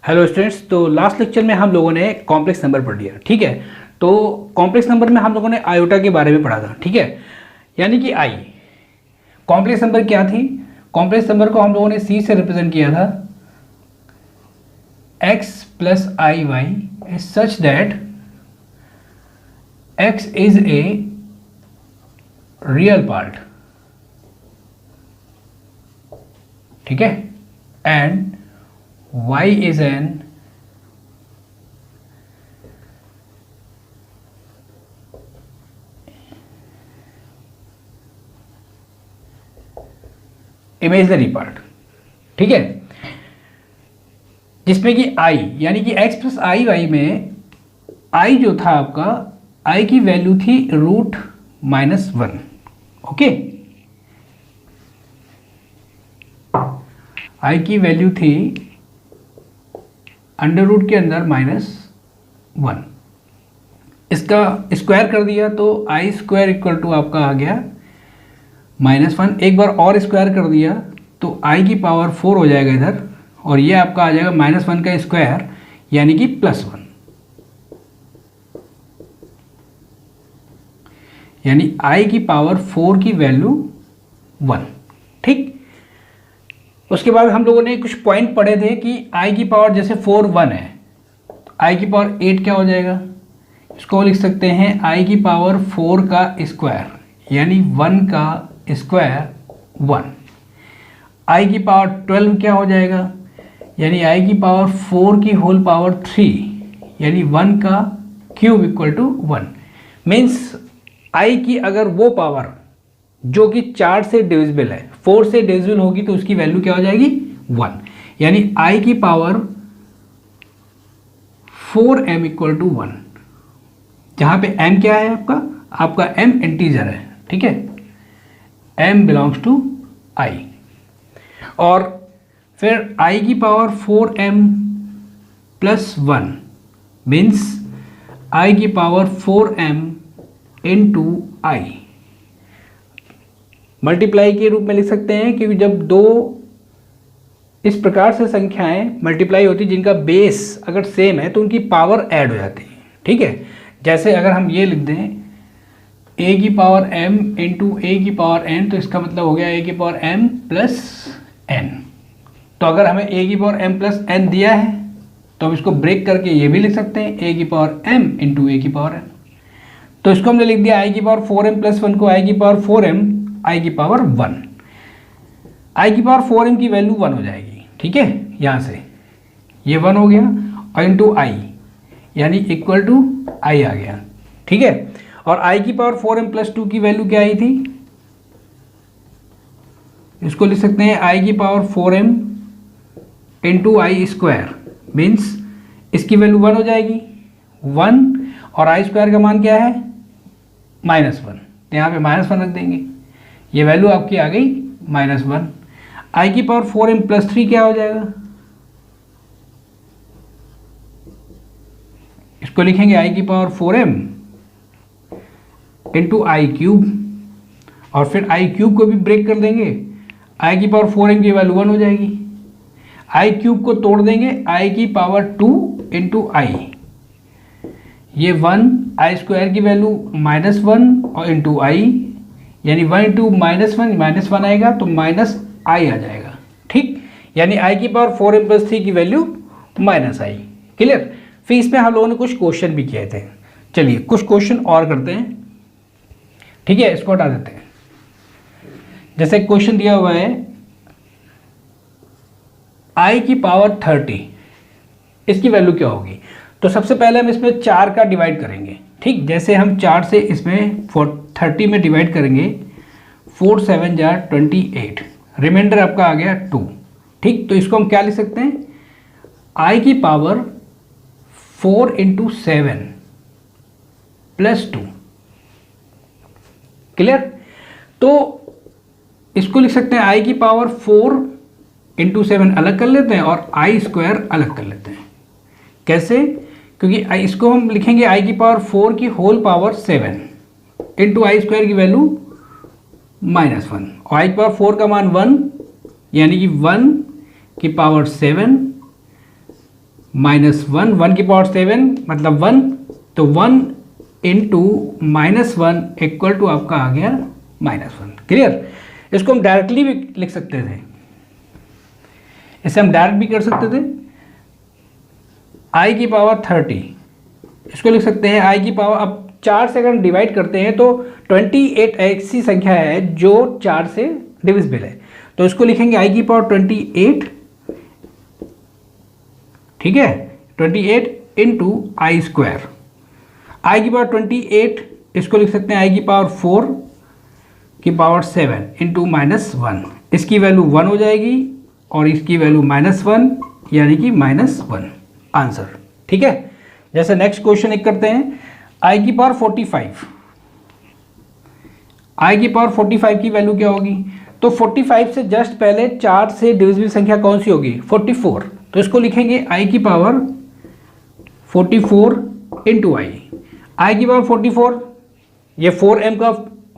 Hello students, तो last lecture में हम लोगों ने कॉम्प्लेक्स नंबर पढ़ लिया। ठीक है, तो कॉम्प्लेक्स नंबर में हम लोगों ने आयोटा के बारे में पढ़ा था। ठीक है, यानी कि आई कॉम्प्लेक्स नंबर क्या थी। कॉम्प्लेक्स नंबर को हम लोगों ने सी से रिप्रेजेंट किया था, x plus i y is such that x is a real part, ठीक है, and y is an imaginary part. ठीक है, जिसमें कि i यानी कि x प्लस आई वाई में i जो था आपका, i की वैल्यू थी √-1। ओके, i की वैल्यू थी अंडर रूट के अंदर -1। इसका स्क्वायर कर दिया तो आई स्क्वायर इक्वल टू आपका आ गया -1। एक बार और स्क्वायर कर दिया तो i की पावर 4 हो जाएगा इधर, और ये आपका आ जाएगा -1 का स्क्वायर यानी कि +1, यानी i की पावर 4 की वैल्यू 1। ठीक, उसके बाद हम लोगों ने कुछ पॉइंट पढ़े थे कि i की पावर जैसे 4 1 है, तो i की पावर 8 क्या हो जाएगा, इसको लिख सकते हैं i की पावर 4 का स्क्वायर यानी 1 का स्क्वायर 1। i की पावर 12 क्या हो जाएगा, यानी i की पावर 4 की होल पावर 3 यानी 1 का cube equal to 1। Means i की अगर वो पावर जो कि 4 से डिविजिबल है, 4 से डिविजिबल होगी तो उसकी वैल्यू क्या हो जाएगी 1, यानी i की पावर 4m इक्वल टू 1, जहां पे m क्या है आपका m इंटीजर है। ठीक है, m बिलोंग्स टू i, और फिर i की power 4m plus 1 means i की power 4m into i। Multiply के रूप में लिख सकते हैं, क्योंकि जब दो इस प्रकार से संख्याएं मल्टीप्लाई होती जिनका बेस अगर सेम है तो उनकी पावर ऐड हो जाती है। ठीक है, जैसे अगर हम ये लिख दें a की पावर m इंटू a की पावर n, तो इसका मतलब हो गया a की पावर m प्लस n। तो अगर हमें a की पावर m प्लस n दिया है तो हम इसको ब्रेक करके ये भी लिख सकते हैं a की पावर m इंटू a की पावर n। तो इसको हमने लिख दिया i की पावर 4m प्लस 1 को i की पावर 4m i की पावर 1। i की पावर 4m की वैल्यू 1 हो जाएगी। ठीक है, यहाँ से ये 1 हो गया और इंटू i यानी इक्वल टू i आ गया। ठीक है, और i की पावर 4m प्लस 2 की वैल्यू क्या आई थी, इसको लिख सकते हैं i की पावर 4m इंटू आई स्क्वायर मीन्स इसकी वैल्यू 1 हो जाएगी 1, और आई स्क्वायर का मान क्या है -1, तो यहाँ पे -1 रख देंगे, ये वैल्यू आपकी आ गई -1। i की पावर 4m प्लस 3 क्या हो जाएगा, इसको लिखेंगे i की पावर 4m इंटू आई क्यूब, और फिर आई क्यूब को भी ब्रेक कर देंगे, i की पावर 4m की वैल्यू 1 हो जाएगी। आई क्यूब को तोड़ देंगे i की पावर 2 इंटू आई, ये 1 आई स्क्वायर की वैल्यू -1 और इंटू आई यानी 1 इंटू -1 आएगा तो -i आ जाएगा। ठीक, यानी i की पावर 4m प्लस 3 की वैल्यू -i। क्लियर। फिर इसमें हम लोगों ने कुछ क्वेश्चन भी किए थे, चलिए कुछ क्वेश्चन और करते हैं। ठीक है, इसको हटा देते हैं। जैसे क्वेश्चन दिया हुआ है i की पावर 30, इसकी वैल्यू क्या होगी। तो सबसे पहले हम इसमें 4 का डिवाइड करेंगे। ठीक, जैसे हम 4 से इसमें 30 में डिवाइड करेंगे, 4 7 जा 28, रिमाइंडर आपका आ गया 2। ठीक, तो इसको हम क्या लिख सकते हैं, i की पावर 4 इंटू 7 प्लस 2। क्लियर। तो इसको लिख सकते हैं i की पावर 4 इंटू 7 अलग कर लेते हैं और आई स्क्वायर अलग कर लेते हैं। कैसे, क्योंकि इसको हम लिखेंगे i की पावर 4 की होल पावर 7 इंटू आई स्क्वायर की वैल्यू -1, और i की पावर 4 का मान 1 यानी कि 1 की पावर 7 -1, 1 की पावर 7 मतलब 1, तो 1 इंटू -1 इक्वल टू आपका आ गया -1। क्लियर? इसको हम डायरेक्टली भी लिख सकते थे, इसे हम डायरेक्ट भी कर सकते थे। i की पावर 30, इसको लिख सकते हैं i की पावर, अब 4 से अगर हम डिवाइड करते हैं तो 28 ऐसी संख्या है जो 4 से डिविजिबल है, तो इसको लिखेंगे i की पावर 28, ठीक है, 28 इंटू आई स्क्वायर। i की पावर 28, इसको लिख सकते हैं i की पावर 4 की पावर 7 इंटू -1, इसकी वैल्यू 1 हो जाएगी और इसकी वैल्यू -1 यानी कि -1 आंसर। ठीक है, जैसे नेक्स्ट क्वेश्चन एक करते हैं, i की पावर 45, i की पावर 45 की वैल्यू क्या होगी? तो 45 से जस्ट पहले 4 से डिविजिबल संख्या कौन सी होगी? 44, तो इसको लिखेंगे i की पावर 44 इंटू आई की पावर 44, ये 4m का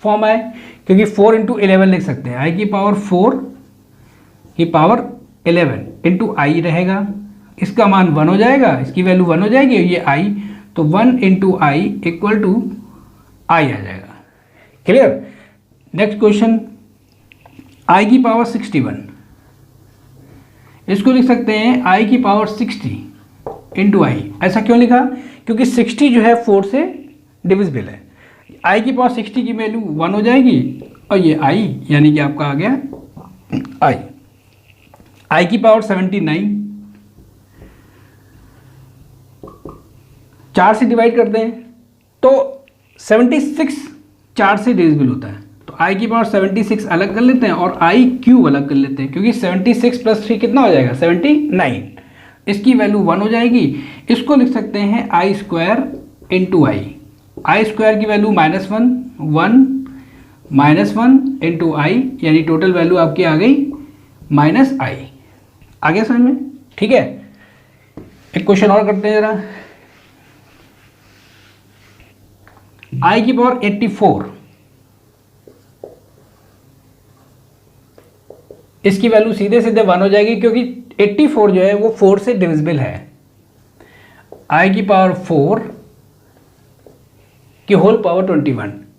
फॉर्म है क्योंकि 4 इंटू 11 लिख सकते हैं, i की पावर 4 की पावर 11 इंटू आई रहेगा, इसका मान 1 हो जाएगा, इसकी वैल्यू 1 हो जाएगी, ये i, तो 1 इंटू आई इक्वल टू आई आ जाएगा। क्लियर? नेक्स्ट क्वेश्चन, i की पावर 61, इसको लिख सकते हैं i की पावर 60 इंटू आई। ऐसा क्यों लिखा? क्योंकि 60 जो है 4 से डिविजिबल है, i की पावर 60 की वैल्यू 1 हो जाएगी और ये i यानी कि आपका आ गया i की पावर 79, 4 से डिवाइड करते हैं तो 76 4 से डिविजिबल होता है, तो i की पावर 76 अलग कर लेते हैं और i क्यूब अलग कर लेते हैं, क्योंकि 76 प्लस 3 कितना हो जाएगा? 79, इसकी वैल्यू 1 हो जाएगी, इसको लिख सकते हैं आई स्क्वायर इंटू आई स्क्वायर की वैल्यू -1 इंटू आई, यानी टोटल वैल्यू आपकी आ गई -i। आगे समझ में? ठीक है, एक क्वेश्चन और करते हैं जरा, i की पावर 84, इसकी वैल्यू सीधे सीधे 1 हो जाएगी क्योंकि 84 जो है वो 4 से डिविजिबल है, i की पावर 4 की होल पावर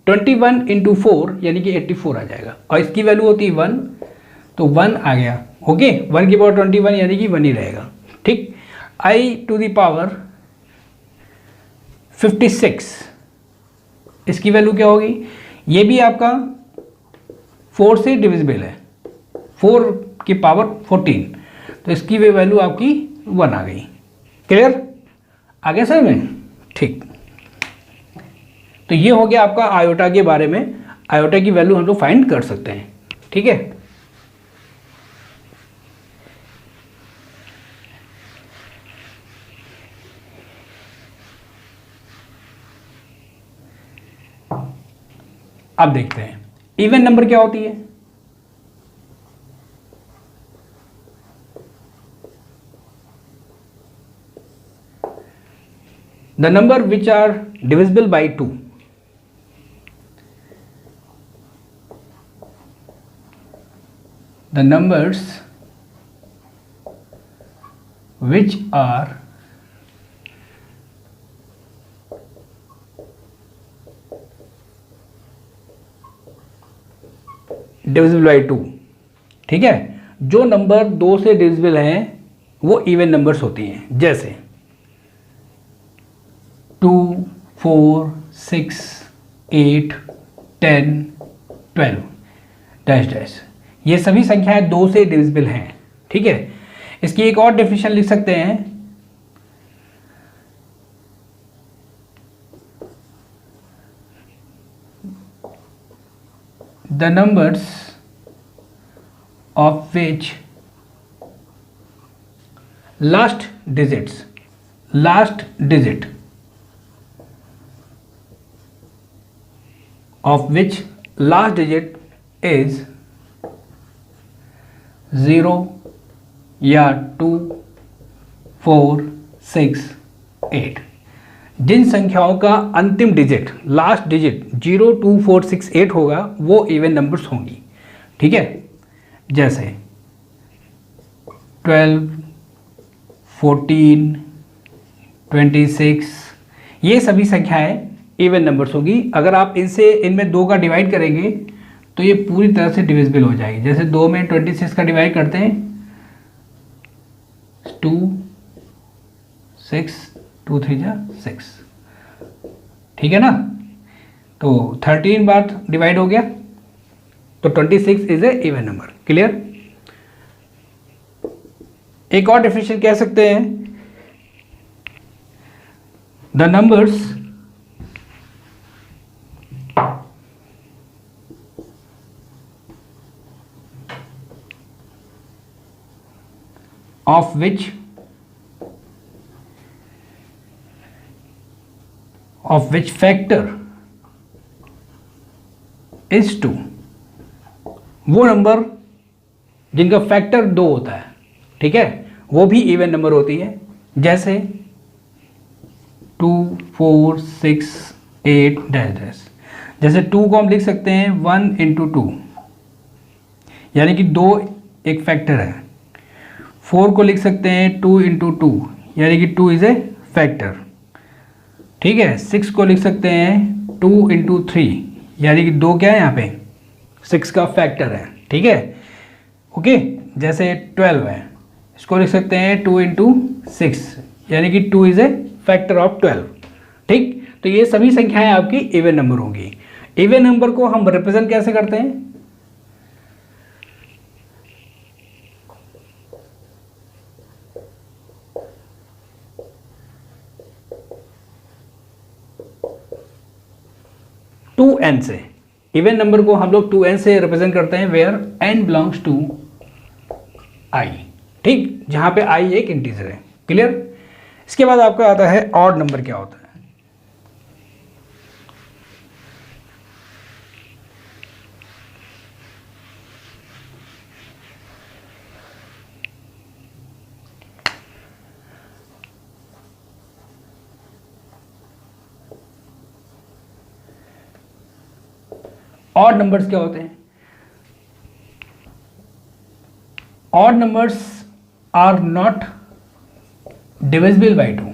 21 इंटू 4 यानी कि 84 आ जाएगा, और इसकी वैल्यू होती है 1, तो 1 आ गया। ओके, 1 की पावर 21 यानी कि 1 ही रहेगा। ठीक, i टू द पावर 56, इसकी वैल्यू क्या होगी? ये भी आपका 4 से डिविजिबल है, 4 की पावर 14, तो इसकी भी वैल्यू आपकी 1 आ गई। क्लियर? आगे समझ में? ठीक, तो ये हो गया आपका आयोटा के बारे में, आयोटा की वैल्यू हम लोग फाइंड कर सकते हैं। ठीक है, अब देखते हैं इवन नंबर क्या होती है। The number which are divisible by 2. The numbers which are divisible by 2, ठीक है, जो नंबर 2 से डिविजिबल हैं वो इवन नंबर्स होती हैं, जैसे 2, 4, 6, 8, 10, 12 डैश डैश, ये सभी संख्याएं 2 से डिविजिबल हैं। ठीक है, इसकी एक और डेफिनेशन लिख सकते हैं, the numbers of which last digit of which last digit is 0 या 2, 4, 6, 8, जिन संख्याओं का अंतिम डिजिट, लास्ट डिजिट 0, 2, 4, 6, 8 होगा वो इवन नंबर्स होंगी। ठीक है, जैसे 12, 14, 26, ये सभी संख्याएं इवन नंबर्स होगी। अगर आप इनमें 2 का डिवाइड करेंगे तो ये पूरी तरह से डिविजिबल हो जाएगी। जैसे 2 में 26 का डिवाइड करते हैं 2, 6, 2 3 जा 6, ठीक है ना। तो 13 बार डिवाइड हो गया, तो 26 is a even number. Clear. एक और डेफिनेशन कह सकते हैं, the numbers of which factor is 2, वो नंबर जिनका फैक्टर 2 होता है, ठीक है, वो भी इवन नंबर होती है। जैसे 2, 4, 6, 8 डैश। जैसे 2 को हम लिख सकते हैं 1 इंटू 2, यानी कि 2 एक फैक्टर है। 4 को लिख सकते हैं 2 इंटू 2, यानी कि 2 इज़ ए फैक्टर, ठीक है। 6 को लिख सकते हैं 2 इंटू 3, यानी कि 2 क्या है यहाँ पे 6 का फैक्टर है, ठीक है, ओके। जैसे 12 है, इसको लिख सकते हैं 2 इंटू 6, यानी कि 2 इज़ ए फैक्टर ऑफ 12, ठीक। तो ये सभी संख्याएं आपकी इवन नंबर होंगी। इवन नंबर को हम रिप्रेजेंट कैसे करते हैं, टू एन से। इवन नंबर को हम लोग 2n से रिप्रेजेंट करते हैं, where n belongs to i, ठीक, जहां पे i एक इंटीजर है। क्लियर। इसके बाद आपका आता है ऑड नंबर क्या होता है। ऑड नंबर्स क्या होते हैं। Odd numbers are not divisible by 2।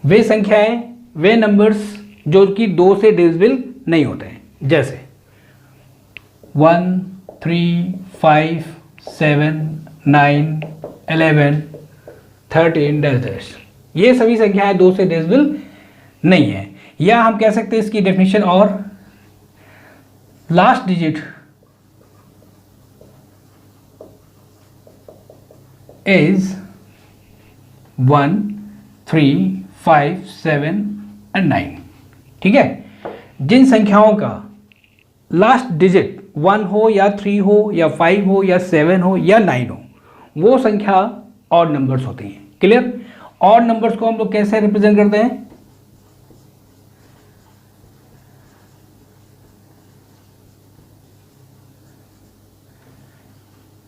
वे संख्याएं, वे नंबर्स जो कि 2 से डिविजिबल नहीं होते हैं। जैसे 1, 3, 5, 7, 9, 11, 13 डैश। ये सभी संख्याएं 2 से डिविजिबल नहीं है। या हम कह सकते हैं इसकी डेफिनेशन, और लास्ट डिजिट इज 1, 3, 5, 7 एंड 9, ठीक है। जिन संख्याओं का लास्ट डिजिट 1 हो या 3 हो या 5 हो या 7 हो या 9 हो, वो संख्या ऑड नंबर्स होती हैं। क्लियर। ऑड नंबर्स को हम लोग कैसे रिप्रेजेंट करते हैं,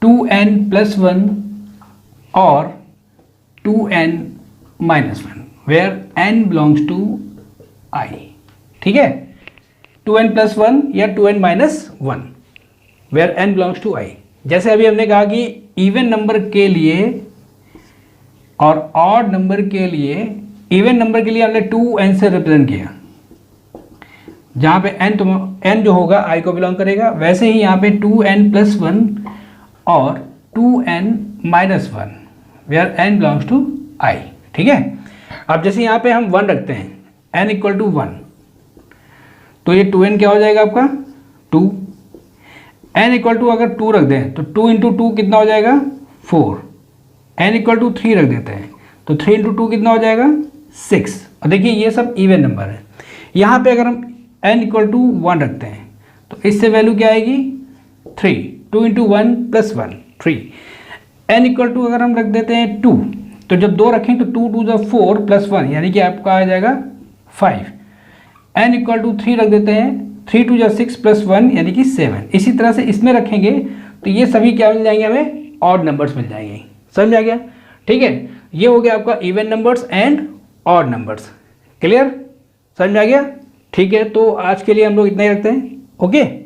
2n plus 1 और 2n minus 1, where n belongs to i, ठीक है। 2n plus 1 या 2n minus 1, where n belongs to i। जैसे अभी हमने कहा कि इवन नंबर के लिए और ऑड नंबर के लिए, इवन नंबर के लिए हमने 2n से रिप्रेजेंट किया, जहाँ पे n जो होगा i को बिलोंग करेगा। वैसे ही यहाँ पे 2n plus 1 और 2n minus 1, where n belongs to i, ठीक है। अब जैसे यहाँ पे हम 1 रखते हैं, n इक्वल टू 1, तो ये 2n क्या हो जाएगा आपका 2। n इक्वल टू अगर 2 रख दें तो 2 इंटू 2 कितना हो जाएगा 4। n इक्वल टू 3 रख देते हैं तो 3 इंटू 2 कितना हो जाएगा 6। और देखिए ये सब इवन नंबर है। यहाँ पे अगर हम n इक्वल टू 1 रखते हैं तो इससे वैल्यू क्या आएगी 3। 2 into 1 plus 1 3। n equal to अगर हम रख देते हैं 2, तो जब 2 रखें तो 2 2 4 प्लस 1, यानी कि आपका आ जाएगा 5। n इक्वल टू 3 रख देते हैं, 3 2 6 प्लस 1 यानी कि 7। इसी तरह से इसमें रखेंगे तो ये सभी क्या मिल जाएंगे, हमें ऑड नंबर्स मिल जाएंगे। समझ आ गया, ठीक है। ये हो गया आपका even numbers and odd numbers. Clear, समझ में आ गया, ठीक है। तो आज के लिए हम लोग इतना ही रखते हैं, ओके।